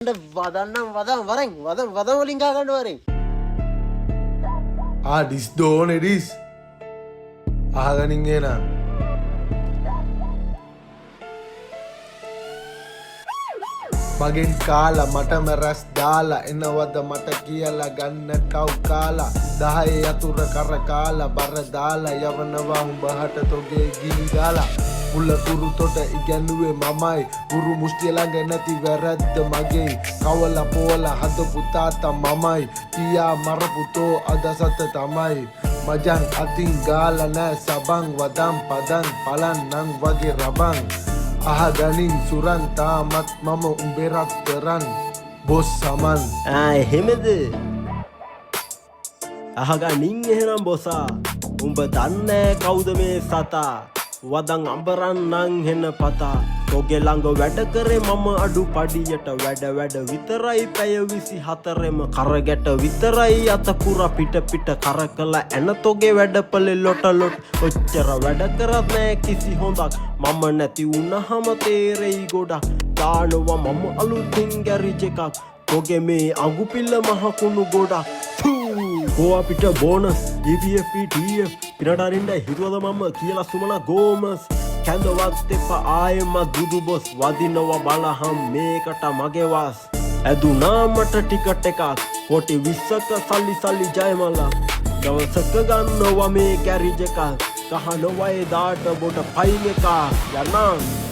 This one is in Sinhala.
වදන්නම් වදන් වලින් ගා ගන්න වරෙන්. ඩිස් දෝනේ ඩිස් අහගනින් එන මගෙන් කාලා මටම රැස් දාලා එනවද මට කියලා ගන්න කව් කාලා 10 යතුර කර කාලා බර දාලා යවනවා උඹහට තොගේ ගිනි දාලා මුල කුරු තොට ඉගැන්නුවේ මමයි ගුරු මුස්තිය ළඟ නැති වැරද්ද මගේ කවල පෝල හදපු තාත්තා මමයි පියා මරපුතෝ අද සත තමයි මජන් අතින් ගාලා නෑ සබන් වදම් පදන් පලන්නම් වගේ රබන් අහගනින් සුරන් තාමත් මම උඹේ රත්තරන් බොස් සමන් එහෙමද අහගනින් එහෙනම් බොසා උඹ දන්නේ කවුද මේ සතා වදන් අඹරන්නන් හෙන පතා තොගේ ළඟ වැඩ කරේ මම අඩු පඩියට වැඩ විතරයි පැය 24ෙම කරගැට විතරයි අතපුර පිට කර කළ එන තොගේ වැඩපලේ ලොට ඔච්චර වැඩ කරත් නෑ කිසි හොඳක් මම නැති වුණහම තේරෙයි ගොඩක් දානවා මම අලුතින් ගැරිජ් එකක් තොගේ මේ අඟු පිල්ල මහකුණු ගොඩක් කෝ අපිට බෝනස් EVF TF පිනට අරින්න හිතුවද මම කියලා සුමන ගෝමස් කැඳවත් එපා ආයෙමත් බුදු බොස් වදිනවා බලහම් මේකට මගේ වාස් ඇදුනා මට ටිකට් එකක් කොටි 20ක සල්ලි ජයමලා දවසක ගන්නවා මේ කැරිජ් එක ගහනවා ඒ දාට බොට පයින් එක යන්නම්